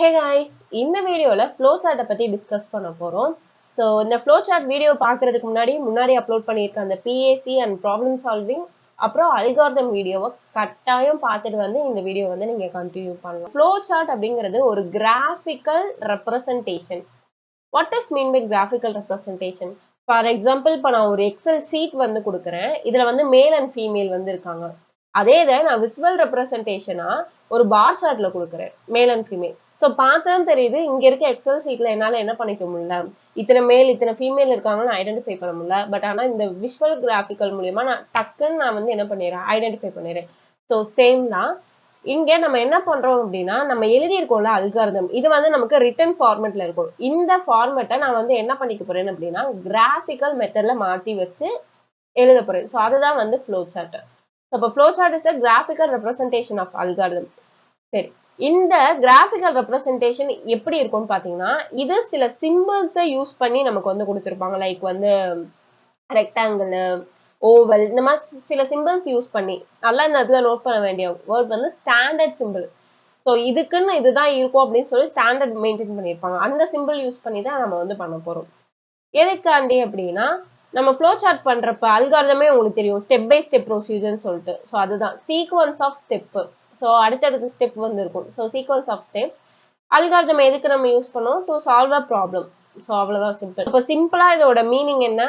Hey guys, இந்த வீடியோல flow chart பத்தி டிஸ்கஸ் பண்ண போறோம். ஸோ இந்த flow chart வீடியோ பார்க்கறதுக்கு முன்னாடி அப்லோட் பண்ணியிருக்க அந்த PAC அண்ட் ப்ராப்ளம் சால்விங் அப்புறம் அல்காரிதம் வீடியோவை கட்டாயம் பார்த்துட்டு வந்து இந்த வீடியோ வந்து நீங்க கண்டினியூ பண்ணலாம். flow chart அப்படிங்கிறது ஒரு graphical representation. What is mean by graphical representation? For example இப்போ நான் ஒரு எக்ஸல் ஷீட் வந்து கொடுக்குறேன். இதுல வந்து மேல் அண்ட் ஃபீமேல் வந்து இருக்காங்க. அதே இதை நான் விசுவல் ரெப்ரசன்டேஷனா ஒரு பார் சார்ட்ல கொடுக்குறேன், மேல் அண்ட் ஃபீமேல். ஸோ பார்த்தா தெரியுது இங்க இருக்க எக்ஸல் சீட்ல என்னால என்ன பண்ணிக்க முடியல, இத்தனை மேல் இத்தனை ஃபீமேல் இருக்காங்கன்னு ஐடென்டிஃபை பண்ண முடியல. பட் ஆனா இந்த விஷுவல் கிராஃபிக்கல் மூலியமா நான் வந்து என்ன பண்ணிடுறேன், ஐடென்டிஃபை பண்ணிடுறேன். ஸோ சேம் தான் இங்க நம்ம என்ன பண்றோம் அப்படின்னா, நம்ம எழுதியிருக்கோம்ல அல்காரிதம், இது வந்து நமக்கு ரிட்டன் ஃபார்மேட்ல இருக்கும். இந்த ஃபார்மேட்டை நான் வந்து என்ன பண்ணிக்க போறேன் அப்படின்னா கிராஃபிக்கல் மெத்தட்ல மாத்தி வச்சு எழுத போறேன். ஸோ அதுதான் வந்து ஃப்ளோ சார்ட். அப்போ flow chart is a graphical representation of algorithm. சரி, இந்த கிராஃபிக்கல் ரெப்ரசன்டேஷன் எப்படி இருக்கும்னு பாத்தீங்கன்னா, இது சில சிம்பிள்ஸை யூஸ் பண்ணி நமக்கு வந்து கொடுத்துருப்பாங்க. லைக் வந்து ரெக்டாங்கிள், ஓவல், இந்த மாதிரி சில சிம்பிள்ஸ் யூஸ் பண்ணி, நல்லா இந்த இடத்துல நோட் பண்ண வேண்டிய வேர்ட் வந்து ஸ்டாண்டர்ட் சிம்பிள். ஸோ இதுக்குன்னு இதுதான் இருக்கும் அப்படின்னு சொல்லி ஸ்டாண்டர்ட் மெயின்டைன் பண்ணியிருப்பாங்க. அந்த சிம்பிள் யூஸ் பண்ணி தான் நம்ம வந்து பண்ண போறோம். எதுக்காண்டி அப்படின்னா, நம்ம ஃப்ளோ சார்ட் பண்றப்ப அல்காரிதமே உங்களுக்கு தெரியும், ஸ்டெப் பை ஸ்டெப் ப்ரொசீஜர்னு சொல்லிட்டு. ஸோ அதுதான் சீக்வன்ஸ் ஆஃப் ஸ்டெப். ஸோ அடுத்தடுத்த ஸ்டெப் வந்து இருக்கும். So sequence of step algorithm எதுக்கு நம்ம யூஸ் பண்ணுவோம், to solve a problem. So அவ்வளவுதான் சிம்பிள். இப்போ சிம்பிளா இதோட மீனிங் என்ன,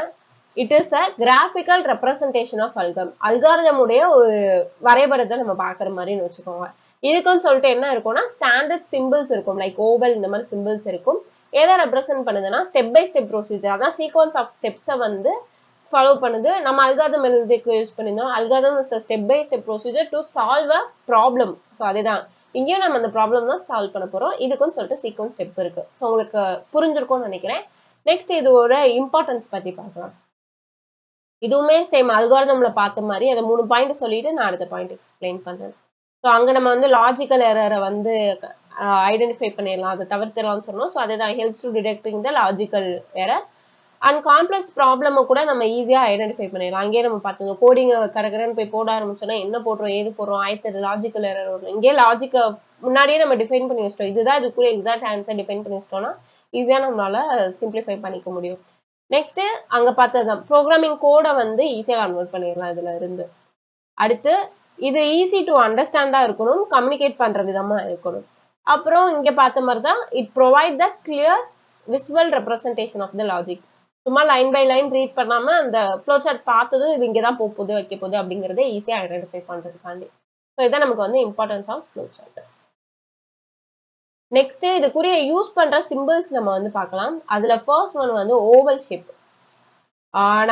it is a graphical representation of algorithm. Algorithm உடைய ஒரு வரைபடத்தை நம்ம பாக்குற மாதிரின்னு வச்சுக்கோங்க. இதுக்குன்னு சொல்லிட்டு என்ன இருக்கும்னா ஸ்டாண்டர்ட் சிம்பிள்ஸ் இருக்கும், லைக் ஓவல் இந்த மாதிரி சிம்பிள்ஸ் இருக்கும். எதை ரெப்ரசென்ட் பண்ணுதுன்னா ஸ்டெப் பை ஸ்டெப் ப்ரொசீஜர், அதான் சீக்வன்ஸ் ஆஃப் ஸ்டெப்ஸை வந்து ஃபாலோ பண்ணுது. நம்ம அல்காரிதம் எழுதுக்கு யூஸ் பண்ணியிருந்தோம். Algorithm is step by step procedure to solve a problem. So அதுதான் இங்கேயும் நம்ம அந்த ப்ராப்ளம் தான் சால்வ் பண்ண போறோம். இதுக்குன்னு சொல்லிட்டு சீக்வன்ஸ் ஸ்டெப் இருக்கு. ஸோ உங்களுக்கு புரிஞ்சிருக்கும்னு நினைக்கிறேன். நெக்ஸ்ட் இதோட இம்பார்ட்டன்ஸ் பத்தி பார்க்கலாம். இதுவுமே சேம் அல்காரிதம்ல பார்த்த மாதிரி அதை 3 பாயிண்ட் சொல்லிட்டு நான் அடுத்த பாயிண்ட் எக்ஸ்பிளைன் பண்றேன். ஸோ அங்க நம்ம வந்து லாஜிக்கல் எரரை வந்து ஐடென்டிஃபை பண்ணிடலாம், அதை தவிர்த்திடலாம்னு சொன்னோம். ஸோ அதுதான் helps to detecting the logical error. And complex ப்ராப்ளமை கூட நம்ம ஈஸியாக ஐடென்டிஃபை பண்ணிடலாம். அங்கேயே நம்ம பார்த்துங்க, கோடிங் கடற்கரைன்னு போய் போட ஆரம்பிச்சோன்னா என்ன போடுறோம் ஏது போடுறோம் ஆயிரத்தி லாஜிக்கல் எரர் வரும். இங்கேயே லாஜிக்கை முன்னாடியே நம்ம டிஃபைன் பண்ணி வச்சிட்டோம், இதுதான் இதுக்குரிய எக்ஸாக்ட் ஆன்சர் டிஃபைன் பண்ணி வச்சிட்டோம்னா ஈஸியாக நம்மளால சிம்பிளிஃபை பண்ணிக்க முடியும். நெக்ஸ்ட் அங்க பார்த்ததுதான் ப்ரோக்ராமிங் கோடை வந்து ஈஸியா கன்வெர்ட் பண்ணிடலாம் இதுல இருந்து. அடுத்து இது ஈஸி டு அண்டர்ஸ்டாண்டா இருக்கணும், கம்யூனிகேட் பண்ற விதமா இருக்கணும். அப்புறம் இங்க பார்த்த மாதிரி தான் it provide the clear visual representation of the logic. சும்மா லைன் பை லைன் ரீட் பண்ணாம அந்த ஃப்ளோ சார்ட் பார்த்ததும் இது இங்கதான் போகுது வைக்க போகுது அப்படிங்கறத ஈஸியா ஐடென்டிஃபை பண்றதுக்காண்டி. ஸோ இதான் நமக்கு வந்து importance of flow chart. Next இதுக்குரிய யூஸ் பண்ற சிம்பிள்ஸ் நம்ம வந்து பார்க்கலாம். அதுல ஃபர்ஸ்ட் ஒன் வந்து ஓவல் ஷேப்.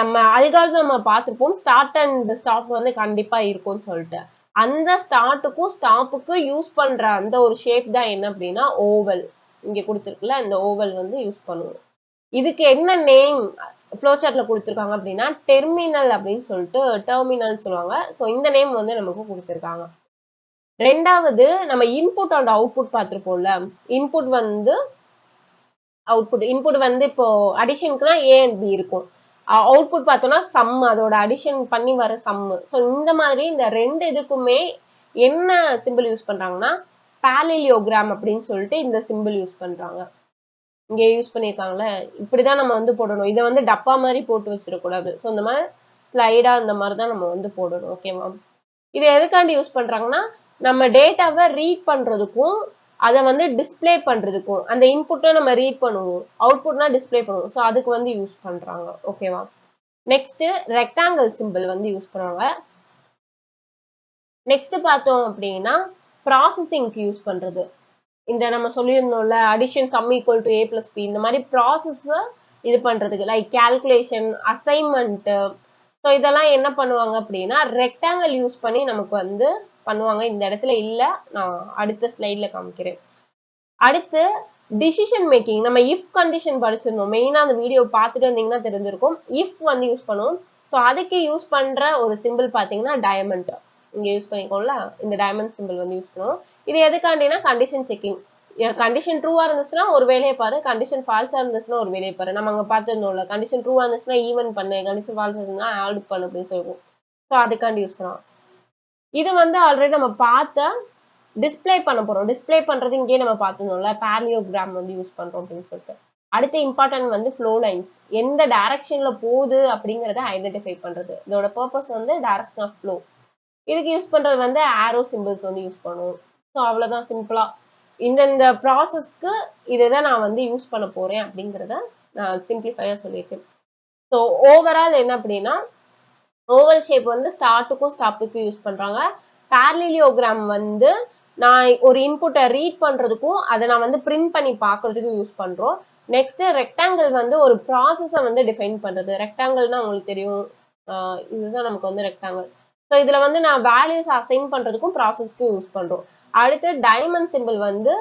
நம்ம அல்காரிதம் நம்ம பார்த்துருப்போம், ஸ்டார்ட் அண்ட் ஸ்டாப் வந்து கண்டிப்பா இருக்கும்னு சொல்லிட்டு. அந்த ஸ்டார்ட்டுக்கும் ஸ்டாப்புக்கும் யூஸ் பண்ற அந்த ஒரு ஷேப் தான் என்ன அப்படின்னா ஓவல். இங்க கொடுத்துருக்குல்ல இந்த ஓவல் வந்து யூஸ் பண்ணுவோம். இதுக்கு என்ன நேம் ஃப்ளோ சார்ட்ல கொடுத்துருக்காங்க அப்படின்னா டெர்மினல் அப்படின்னு சொல்லிட்டு டெர்மினல் சொல்லுவாங்க. ஸோ இந்த நேம் வந்து நமக்கு கொடுத்துருக்காங்க. ரெண்டாவது நம்ம இன்புட் அண்ட் அவுட்புட் பார்த்துருப்போம்ல. இன்புட் வந்து அவுட்புட், இன்புட் வந்து இப்போ அடிஷனுக்குனா ஏ அண்ட் பி இருக்கும். அவுட்புட் பார்த்தோம்னா சம், அதோட அடிஷன் பண்ணி வர சம். ஸோ இந்த மாதிரி இந்த ரெண்டு இதுக்குமே என்ன சிம்பிள் யூஸ் பண்றாங்கன்னா பாலிலியோகிராம் அப்படின்னு சொல்லிட்டு இந்த சிம்பிள் யூஸ் பண்றாங்க. இங்க யூஸ் பண்ணியிருக்காங்களே, இப்படிதான் நம்ம வந்து போடணும். இதை வந்து டப்பா மாதிரி போட்டு வச்சிடக்கூடாது. ஸோ இந்த மாதிரி ஸ்லைடா இந்த மாதிரி தான் நம்ம வந்து போடணும். ஓகேவா? இது எதுக்காண்டி யூஸ் பண்றாங்கன்னா நம்ம டேட்டாவை ரீட் பண்றதுக்கும் அதை வந்து டிஸ்பிளே பண்றதுக்கும், அந்த இன்புட்டை நம்ம ரீட் பண்ணுவோம், அவுட்புட்னா டிஸ்பிளே பண்ணுவோம். ஸோ அதுக்கு வந்து யூஸ் பண்றாங்க. ஓகேவா? நெக்ஸ்ட் ரெக்டாங்கிள் சிம்பிள் வந்து யூஸ் பண்ணுவாங்க. நெக்ஸ்ட் பார்த்தோம் அப்படின்னா ப்ராசஸிங்க்கு யூஸ் பண்றது. இந்த நம்ம சொல்லியிருந்தோம்ல addition sum equal to A plus B, இந்த மாதிரி ப்ராசஸ் இது பண்றதுக்கு லைக் கால்குலேஷன், அசைன்மெண்ட். ஸோ இதெல்லாம் என்ன பண்ணுவாங்க அப்படின்னா ரெக்டாங்கிள் யூஸ் பண்ணி நமக்கு வந்து பண்ணுவாங்க. இந்த இடத்துல இல்ல, நான் அடுத்த ஸ்லைட்ல காமிக்கிறேன். அடுத்து டிசிஷன் மேக்கிங், நம்ம இஃப் கண்டிஷன் படிச்சிருந்தோம். மெயினா அந்த வீடியோ பார்த்துட்டு வந்தீங்கன்னா தெரிஞ்சிருக்கும். இஃப் வந்து யூஸ் பண்ணுவோம். ஸோ அதுக்கு யூஸ் பண்ற ஒரு சிம்பிள் பார்த்தீங்கன்னா டயமண்ட். இங்க யூஸ் பண்ணிக்கோம்ல, இந்த டயமண்ட் சிம்பிள் வந்து யூஸ் பண்ணுவோம். இது எதுக்காண்டினா கண்டிஷன் செக்கிங். கண்டிஷன் ட்ரூவா இருந்துச்சுன்னா ஒரு வேலையை பாரு, கண்டிஷன் ஃபால்ஸா இருந்துச்சுன்னா ஒரு வேலையை பாரு. நம்ம அங்க பார்த்துருந்தோம்ல, கண்டிஷன் ட்ரூவா இருந்துச்சுன்னா ஈவன் பண்ணு, கண்டிஷன் ஃபால்ஸா இருந்துச்சுன்னா ஆட் பண்ணு அப்படின்னு சொல்லுவோம். ஸோ அதுக்காண்டி யூஸ் பண்ணுவோம். இது வந்து ஆல்ரெடி நம்ம பார்த்த டிஸ்ப்ளே பண்ண போறோம். டிஸ்ப்ளே பண்றது இங்கேயே நம்ம பார்த்துருந்தோம்ல, parallelogram வந்து யூஸ் பண்றோம் அப்படின்னு சொல்லிட்டு. அடுத்த இம்பார்ட்டன்ட் வந்து ஃப்ளோ லைன்ஸ். எந்த டைரக்ஷன்ல போகுது அப்படிங்கறத ஐடென்டிஃபை பண்றது. இதோட பர்பஸ் வந்து டைரக்ஷன் ஆஃப் ஃப்ளோ. இதுக்கு யூஸ் பண்றது வந்து ஆரோ சிம்பிள்ஸ் வந்து யூஸ் பண்ணுவோம். ஸோ அவ்வளவுதான் சிம்பிளா. இந்த ப்ராசஸ்க்கு இதைதான் நான் வந்து யூஸ் பண்ண போறேன் அப்படிங்கிறத நான் சிம்பிளிஃபையா சொல்லியிருக்கேன். ஸோ ஓவரால் என்ன அப்படின்னா, ஓவல் ஷேப் வந்து ஸ்டார்ட்டுக்கும் ஸ்டாப்புக்கும் யூஸ் பண்றாங்க. parallelogram வந்து நான் ஒரு இன்புட்டை ரீட் பண்றதுக்கும் அதை நான் வந்து பிரிண்ட் பண்ணி பார்க்கறதுக்கும் யூஸ் பண்றோம். நெக்ஸ்ட் ரெக்டாங்கிள் வந்து ஒரு ப்ராசஸை வந்து டிஃபைன் பண்றது. ரெக்டாங்கிள்னா உங்களுக்கு தெரியும், இதுதான் நமக்கு வந்து ரெக்டாங்கிள். ஸோ இதுல வந்து நான் வேல்யூஸ் அசைன் பண்றதுக்கும் ப்ராசஸ்க்கும் யூஸ் பண்றோம். அடுத்து டைமண்ட் சிம்பிள் வந்து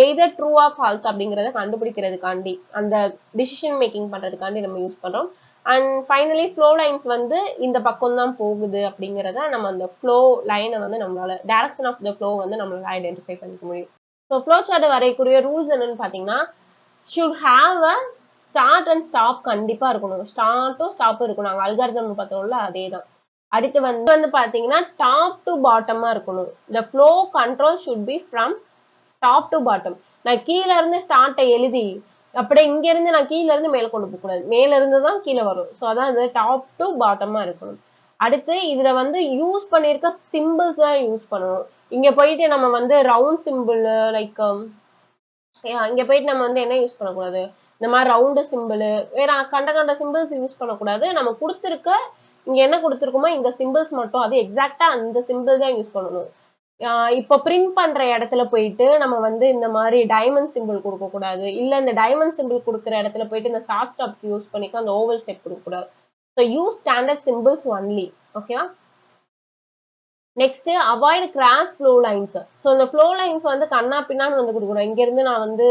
எய்தர் ட்ரூ ஆர் ஃபால்ஸ் அப்படிங்கிறத கண்டுபிடிக்கிறதுக்காண்டி, அந்த டிசிஷன் மேக்கிங் பண்றதுக்காண்டி நம்ம யூஸ் பண்றோம். அண்ட் ஃபைனலி ஃப்ளோ லைன்ஸ் வந்து இந்த பக்கம் தான் போகுது அப்படிங்கிறத நம்ம அந்த ஃப்ளோ லைனை வந்து நம்மளால டைரக்ஷன் ஆஃப் த ஃப்ளோ வந்து நம்மளால ஐடென்டிஃபை பண்ணிக்க முடியும். ஸோ ஃப்ளோ சார்ட் வரையக்கூடிய ரூல்ஸ் என்னன்னு பார்த்தீங்கன்னா, should have a start and stop கண்டிப்பா இருக்கணும். ஸ்டார்ட்டும் ஸ்டாப்பும் இருக்கணும். நாங்கள் அல்காரிதம் பார்த்தோம்ல அதே தான். அடுத்து வந்து பாத்தீங்கன்னா டாப் டு பாட்டமா இருக்கணும். the flow control should be from top to bottom. நான் கீழ இருந்து ஸ்டார்ட்டை எழுதி அப்படியே இங்க இருந்து நான் கீழ இருந்து மேல கொண்டு போக கூடாது. மேல இருந்து தான் கீழே வரும். ஸோ அதான் இது டாப் டு பாட்டமா இருக்கணும். அடுத்து இதுல வந்து யூஸ் பண்ணிருக்க சிம்பிள்ஸ் தான் யூஸ் பண்ணணும். இங்க போயிட்டு நம்ம வந்து ரவுண்ட் சிம்பிள் லைக் இங்க போயிட்டு நம்ம வந்து என்ன யூஸ் பண்ணக்கூடாது, இந்த மாதிரி ரவுண்டு சிம்பிள் வேற கண்ட சிம்பிள்ஸ் யூஸ் பண்ணக்கூடாது. நம்ம கொடுத்துருக்க இங்க என்ன கொடுத்துருக்கோமோ இந்த சிம்பிள்ஸ் மட்டும், அது எக்ஸாக்டா அந்த சிம்பிள் தான் யூஸ் பண்ணணும். இப்போ பிரிண்ட் பண்ற இடத்துல போயிட்டு நம்ம வந்து இந்த மாதிரி டைமண்ட் சிம்பிள் கொடுக்க கூடாது. இல்ல இந்த டைமண்ட் சிம்பிள் கொடுக்குற இடத்துல போயிட்டு இந்த ஸ்டார்ட் ஸ்டாப் யூஸ் பண்ணிக்க அந்த ஓவல் ஷேப் கொடுக்க கூடாது. So use standard symbols only. ஓகேவா? Next avoid cross flow lines. So இந்த ஃப்ளோ லைன்ஸ் வந்து கண்ணா பின்னான்னு வந்து கொடுக்கணும். இங்க இருந்து நான் வந்து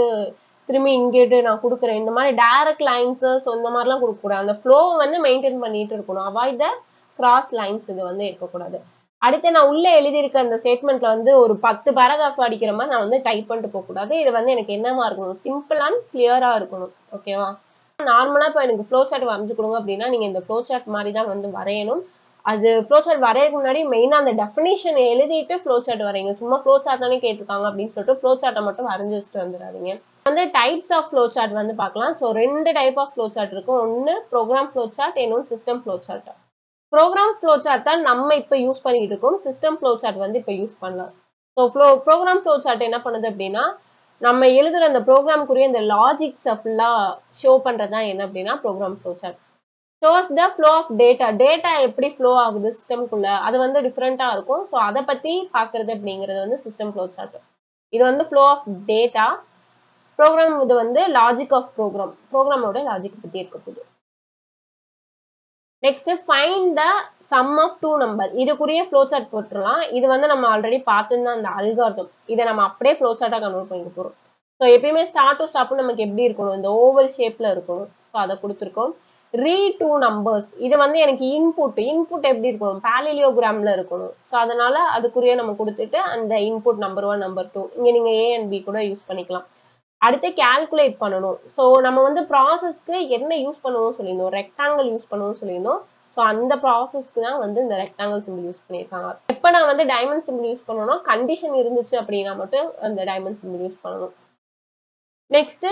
திரும்பி இங்கிட்டு நான் கொடுக்குறேன். இந்த மாதிரி டைரக்ட் லைன்ஸ் ஸோ இந்த மாதிரிலாம் கொடுக்கக்கூடாது. அந்த ஃப்ளோ வந்து மெயின்டைன் பண்ணிட்டு இருக்கணும். அவாய்ட் த கிராஸ் லைன்ஸ் இது வந்து இருக்கக்கூடாது. அடுத்து நான் உள்ள எழுதியிருக்க அந்த ஸ்டேட்மெண்ட்ல வந்து ஒரு 10 பேராகிராஃப் அடிக்கிற மாதிரி நான் வந்து டைப் பண்ணிட்டு போகக்கூடாது. இது வந்து எனக்கு என்னவா இருக்கணும், சிம்பிள் அண்ட் கிளியரா இருக்கணும். ஓகேவா? நார்மலா இப்போ எனக்கு ஃப்ளோ சார்ட் வரைஞ்சு கொடுங்க அப்படின்னா நீங்க இந்த ஃப்ளோ சார்ட் மாதிரி தான் வந்து வரையணும். அது ஃப்ளோ சார்ட் வரையறதுக்கு முன்னாடி மெயினா அந்த டெஃபினேஷன் எழுதிட்டு ஃப்ளோ சார்ட் வரைங்க. சும்மா ஃப்ளோ சார்ட் தானே கேட்டிருக்காங்க அப்படின்னு சொல்லிட்டு ஃப்ளோ சார்ட்டை மட்டும் வரைஞ்சு வச்சுட்டு வந்துடாதீங்க. வந்து டைப்ஸ் ஆஃப் ஃப்ளோ சார்ட் வந்து பார்க்கலாம். So 2 type of flow chart இருக்கும். ஒன்னு ப்ரோக்ராம் ஃப்ளோ சார்ட், இன்னொன்று system flow chart. Program flow chart தான் நம்ம இப்போ யூஸ் பண்ணிட்டு இருக்கோம். சிஸ்டம் ஃப்ளோ சார்ட் வந்து இப்போ யூஸ் பண்ணலாம். ஸோ ப்ரோக்ராம் ஃப்ளோ சார்ட் என்ன பண்ணுது அப்படின்னா, நம்ம எழுதுற அந்த ப்ரோக்ராம்க்குரிய இந்த லாஜிக்ஸை ஃபுல்லா ஷோ பண்றது தான் என்ன அப்படின்னா program flow chart. Shows the flow of data. Data எப்படி ஃப்ளோ ஆகுது சிஸ்டம்குள்ள, அது வந்து டிஃப்ரெண்டா இருக்கும். ஸோ அதை பத்தி பாக்குறது அப்படிங்கிறது வந்து சிஸ்டம் ஃப்ளோ சார்ட். இது வந்து ஃப்ளோ ஆஃப் டேட்டா. ப்ரோக்ராம் இது வந்து லாஜிக் ஆஃப் ப்ரோக்ராம். ப்ரோக்ராமோட லாஜிக் பத்தி இருக்க போகுது. Next find the sum of two number. இதுக்குரிய ஃப்ளோ சார்ட் போட்டுடலாம். இது வந்து நம்ம ஆல்ரெடி பார்த்துருந்தோம் அந்த அல்காரிதம். இதை நம்ம அப்படியே ஃப்ளோ சார்ட்டா கன்வெர்ட் பண்ணிக்க போறோம். ஸோ எப்பயுமே ஸ்டார்ட் டு ஸ்டாப் நமக்கு எப்படி இருக்கணும், இந்த ஓவல் ஷேப்ல இருக்கணும். ஸோ அதை கொடுத்துருக்கோம். Read two numbers. இது வந்து எனக்கு இன்புட் எப்படி இருக்கணும், parallelogram இருக்கணும். ஸோ அதனால அதுக்குரிய நம்ம கொடுத்துட்டு அந்த இன்புட் நம்பர் 1 நம்பர் 2 இங்க நீங்க A and B கூட யூஸ் பண்ணிக்கலாம். அடுத்து கால்குலேட் பண்ணணும். ஸோ நம்ம வந்து ப்ராசஸ்க்கு என்ன யூஸ் பண்ணுவோம் சொல்லியிருந்தோம், ரெக்டாங்கிள் யூஸ் பண்ணுவோம் சொல்லியிருந்தோம். ஸோ அந்த ப்ராசஸ்க்கு தான் வந்து இந்த ரெக்டாங்கிள் சிம்பிள் யூஸ் பண்ணியிருக்காங்க. எப்போ நான் வந்து டைமண்ட் சிம்பிள் யூஸ் பண்ணணும், கண்டிஷன் இருந்துச்சு அப்படின்னா மட்டும் அந்த டைமண்ட் சிம்பிள் யூஸ் பண்ணணும். நெக்ஸ்ட்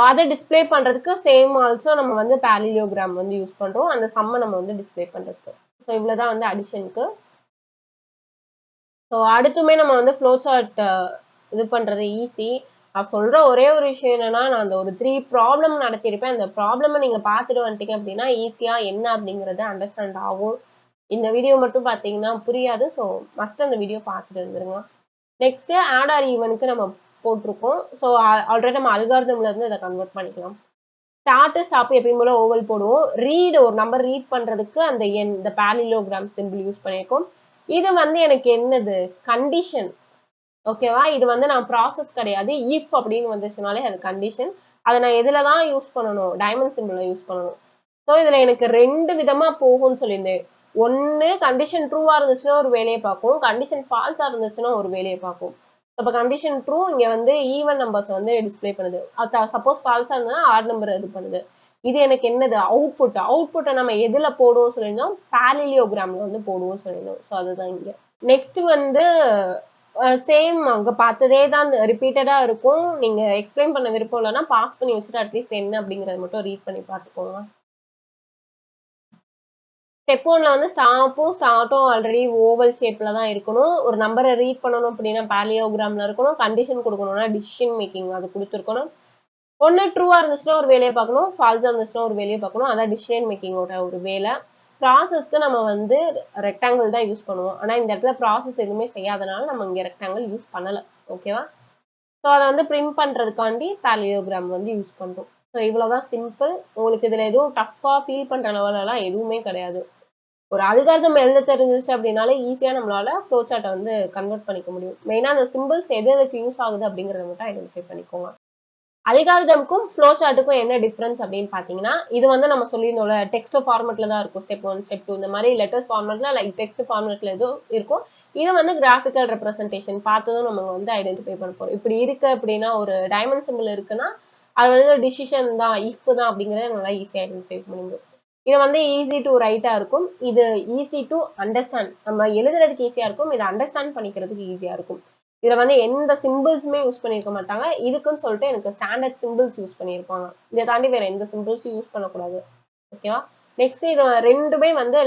அதை டிஸ்பிளே பண்றதுக்கு சேம் ஆல்சோ நம்ம வந்து parallelogram வந்து யூஸ் பண்றோம். அந்த சம்மை நம்ம வந்து டிஸ்பிளே பண்றதுக்கு. ஸோ இவ்வளவுதான் வந்து அடிஷனுக்கு. ஸோ அடுத்துமே நம்ம வந்து ஃப்ளோ சார்ட் இது பண்றது ஈஸி. நான் சொல்ற ஒரே ஒரு விஷயம் என்னன்னா, நான் அந்த ஒரு 3 ப்ராப்ளம் நடத்தியிருப்பேன். அந்த ப்ராப்ளமை நீங்க பார்த்துட்டு வந்துட்டீங்க அப்படின்னா ஈஸியா என்ன அப்படிங்கறது அண்டர்ஸ்டாண்ட் ஆகும். இந்த வீடியோ மட்டும் பார்த்தீங்கன்னா புரியாது. ஸோ மஸ்ட் அந்த வீடியோ பார்த்துட்டு வந்துருங்க. நெக்ஸ்ட் ஆட் ஆர் ஈவனுக்கு நம்ம போட்டிருக்கோம். ஸோ ஆல்ரெடி நம்ம அல்காரிதம்ல இருந்து இதை கன்வெர்ட் பண்ணிக்கலாம். ஸ்டார்ட் ஸ்டாப் எப்பயும் போல ஓவல் போடுவோம். ரீட் ஒரு நம்பர் ரீட் பண்றதுக்கு அந்த எண், இந்த parallelogram சிம்பிள் யூஸ் பண்ணியிருக்கோம். இது வந்து எனக்கு என்னது, கண்டிஷன். ஓகேவா? இது வந்து நான் ப்ராசஸ் கிடையாது. இஃப் அப்படின்னு வந்துச்சுனாலே அது கண்டிஷன். அதை நான் எதுல தான் யூஸ் பண்ணணும், டைமண்ட் சிம்பிள்ல யூஸ் பண்ணணும். ஸோ இதுல எனக்கு 2 விதமா போகும்னு சொல்லியிருந்தேன். ஒன்னு கண்டிஷன் ட்ரூவா இருந்துச்சுன்னா ஒரு வேலையை பார்க்கும், கண்டிஷன் ஃபால்ஸா இருந்துச்சுன்னா ஒரு வேலையை பார்க்கும். இப்போ கண்டிஷன் ட்ரூ இங்க வந்து ஈவன் நம்பர்ஸ் வந்து டிஸ்பிளே பண்ணுது. சப்போஸ் ஃபால்ஸா இருந்தா ஆட் நம்பர் இது பண்ணுது. இது எனக்கு என்னது, அவுட்புட்டை நம்ம எதுல போடுவோம் சொல்லியிருந்தோம், parallelogramல வந்து போடுவோம் சொல்லியிருந்தோம். ஸோ அதுதான் இங்க. நெக்ஸ்ட் வந்து சேம் அங்க பார்த்ததே தான் ரிப்பீட்டடா இருக்கும். நீங்க எக்ஸ்பிளைன் பண்ண விருப்பம் இல்லைன்னா பாஸ் பண்ணி வச்சுட்டு அட்லீஸ்ட் என்ன அப்படிங்கறத மட்டும் ரீட் பண்ணி பார்த்துக்கோங்க. ஸ்டெப் 1ல வந்து ஸ்டார்ட்டும் ஆல்ரெடி ஓவல் ஷேப்ல தான் இருக்கணும். ஒரு நம்பரை ரீட் பண்ணணும் அப்படின்னா பாலியோகிராம்ல இருக்கணும். கண்டிஷன் கொடுக்கணும்னா டிசிஷன் மேக்கிங் அது கொடுத்துருக்கணும். ஒண்ணு ட்ரூவா இருந்துச்சுன்னா ஒரு வேலையை பார்க்கணும், ஃபால்ஸா இருந்துச்சுன்னா ஒரு வேலையை பார்க்கணும். அதான் டிசிஷன் மேக்கிங்கோட ஒரு வேலை. ப்ராசஸ்க்கு நம்ம வந்து ரெக்டாங்கிள் தான் யூஸ் பண்ணுவோம். ஆனா இந்த இடத்துல ப்ராசஸ் எதுவுமே செய்யாதனால நம்ம இங்க ரெக்டாங்கிள் யூஸ் பண்ணல. ஓகேவா? ஸோ அதை வந்து பிரிண்ட் பண்றதுக்காண்டி பாலியோகிராம் வந்து யூஸ் பண்றோம். ஸோ இவ்வளவுதான் சிம்பிள். உங்களுக்கு இதுல எதுவும் டஃப்பா ஃபீல் பண்ற லெவலெல்லாம் எதுவுமே கிடையாது. ஒரு அல்காரிதம் எழுத தெரிஞ்சிருச்சு அப்படின்னாலே ஈஸியா நம்மளால ஃப்ளோ சார்ட்டை வந்து கன்வெர்ட் பண்ணிக்க முடியும். மெயினா அந்த சிம்பிள்ஸ் எது எதுக்கு யூஸ் ஆகுது அப்படிங்கறத மட்டும் ஐடென்டிஃபை பண்ணிக்கோங்க. அல்காரிதம்க்கும் ஃப்ளோ சார்ட்டுக்கும் என்ன டிஃபரன்ஸ் அப்படின்னு பாத்தீங்கன்னா, இது வந்து நம்ம சொல்லியிருந்தோம்ல டெக்ஸ்ட் ஃபார்மேட்ல தான் இருக்கும். ஸ்டெப் 1, ஸ்டெப் 2 இந்த மாதிரி லெட்டர்ஸ் ஃபார்மேட்ல லைக் டெக்ஸ்ட் ஃபார்மேட்ல எதுவும் இருக்கும். இது வந்து கிராஃபிக்கல் ரெப்ரசன்டேஷன் பார்த்ததும் நம்ம வந்து ஐடென்டிஃபை பண்ண போறோம். இப்படி இருக்கு அப்படின்னா ஒரு டைமண்ட் சிம்பிள் இருக்குன்னா அது வந்து டிசிஷன் தான், இஃப் தான் அப்படிங்கறத நல்லா ஈஸியா ஐடென்டிஃபை பண்ண முடியும். இது வந்து ஈஸி டு ரைட்டா இருக்கும். இது ஈஸி டு அண்டர்ஸ்டாண்ட். நம்ம எழுதுறதுக்கு ஈஸியா இருக்கும். இதை அண்டர்ஸ்டாண்ட் பண்ணிக்கிறதுக்கு ஈஸியா இருக்கும். இதுல வந்து எந்த சிம்பிள்ஸுமே யூஸ் பண்ணிருக்க மாட்டாங்க. இதுக்குன்னு சொல்லிட்டு எனக்கு ஸ்டாண்டர்ட் சிம்பிள்ஸ் யூஸ் பண்ணியிருப்பாங்க. இதை தாண்டி வேற எந்த சிம்பிள்ஸும் யூஸ் பண்ணக்கூடாது. ஓகேவா? நெக்ஸ்ட் இது ரெண்டுமே வந்து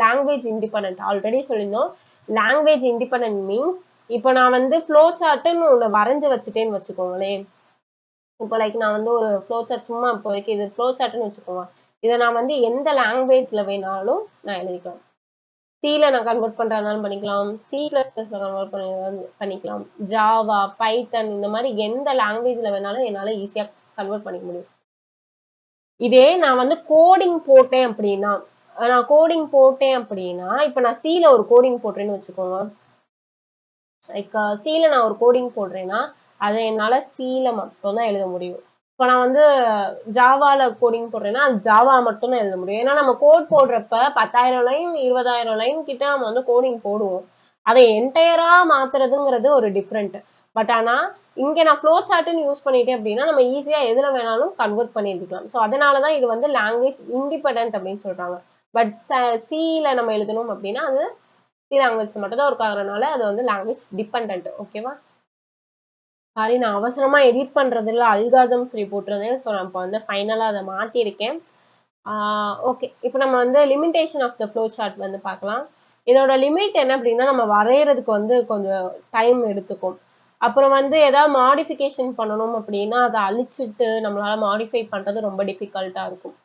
லாங்குவேஜ் இண்டிபெண்டன்ட். ஆல்ரெடி சொல்லியிருந்தோம். லாங்குவேஜ் இண்டிபெண்டன்ட் மீன்ஸ் இப்போ நான் வந்து ஃப்ளோ சார்ட்னு ஒண்ணு வரைஞ்சு வச்சுட்டேன்னு வச்சுக்கோங்களேன். இப்போ லைக் நான் வந்து ஒரு ஃப்ளோ சார்ட் சும்மா இப்போதைக்கு இது ஃப்ளோ சார்ட்னு வச்சுக்கோங்க. இதை நான் வந்து எந்த லாங்குவேஜ்ல வேணாலும் நான் எழுதிக்கலாம். சில நான் கன்வெர்ட் பண்றதுனாலும் பண்ணிக்கலாம், C++ல கன்வெர்ட் பண்ணிக்கலாம், ஜாவா, பைத்தன் இந்த மாதிரி எந்த லாங்குவேஜ்ல வேணாலும் என்னால ஈஸியா கன்வெர்ட் பண்ணிக்க முடியும். இதே நான் வந்து கோடிங் போட்டேன் அப்படின்னா இப்ப நான் சில ஒரு கோடிங் போடுறேன்னு வச்சுக்கோங்க. லைக் சில நான் ஒரு கோடிங் போடுறேன்னா அதை என்னால சில மட்டும் தான் எழுத முடியும். இப்போ நான் வந்து ஜாவால கோடிங் போடுறேன்னா அது ஜாவா மட்டும் தான் எழுத முடியும். ஏன்னா நம்ம கோட் போடுறப்ப 10,000 லைன் 20,000 லைன் கிட்ட நம்ம வந்து கோடிங் போடுவோம். அதை என்டையரா மாத்துறதுங்கிறது ஒரு டிஃப்ரெண்ட். பட் ஆனா இங்க நான் ஃப்ளோ சார்ட்னு யூஸ் பண்ணிட்டேன் அப்படின்னா நம்ம ஈஸியா எதுல வேணாலும் கன்வெர்ட் பண்ணிருக்கலாம். ஸோ அதனாலதான் இது வந்து லாங்குவேஜ் இண்டிபெண்டன்ட் அப்படின்னு சொல்றாங்க. பட் சில நம்ம எழுதணும் அப்படின்னா அது சி லாங்குவேஜ் மட்டும் தான் ஒர்க் ஆகுறதுனால அது வந்து லாங்குவேஜ் டிபெண்டன்ட். ஓகேவா? சாரி நான் அவசரமா எடிட் பண்றதுல அல்காரிதம் சொல்லி போட்டிருந்தேன். ஸோ நான் இப்போ வந்து ஃபைனலா அதை மாத்திருக்கேன். ஓகே, இப்போ நம்ம வந்து limitation of the flow chart வந்து பார்க்கலாம். இதோட லிமிட் என்ன அப்படின்னா நம்ம வரைகிறதுக்கு வந்து கொஞ்சம் டைம் எடுத்துக்கும். அப்புறம் வந்து ஏதாவது மாடிஃபிகேஷன் பண்ணணும் அப்படின்னா அதை அழிச்சிட்டு நம்மளால மாடிஃபை பண்றது ரொம்ப டிஃபிகல்ட்டா இருக்கும்.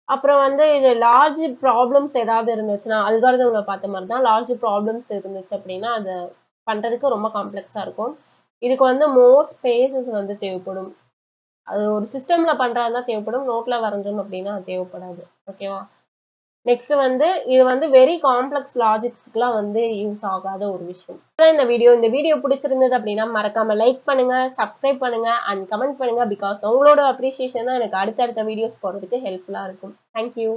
அப்புறம் வந்து இது லார்ஜ் ப்ராப்ளம்ஸ் ஏதாவது இருந்துச்சுன்னா அல்காரிதம்ல பார்த்த மாதிரி தான் லார்ஜ் ப்ராப்ளம்ஸ் இருந்துச்சு அப்படின்னா அதை பண்றதுக்கு ரொம்ப காம்ப்ளெக்ஸா இருக்கும். இதுக்கு வந்து மோர் ஸ்பேசஸ் வந்து தேவைப்படும். அது ஒரு சிஸ்டம்ல பண்றதா தேவைப்படும். நோட்ல வரைஞ்சோம் அப்படின்னா அது தேவைப்படாது. ஓகேவா? நெக்ஸ்ட் வந்து இது வந்து வெரி காம்ப்ளெக்ஸ் லாஜிக்ஸ்க்குலாம் வந்து யூஸ் ஆகாத ஒரு விஷயம். இந்த வீடியோ பிடிச்சிருந்தது அப்படின்னா மறக்காம லைக் பண்ணுங்க, சப்ஸ்கிரைப் பண்ணுங்க அண்ட் கமெண்ட் பண்ணுங்க. பிகாஸ் உங்களோட அப்ரிசியேஷன் தான் எனக்கு அடுத்தடுத்த வீடியோஸ் போடுறதுக்கு ஹெல்ப்ஃபுல்லா இருக்கும். தேங்க்யூ.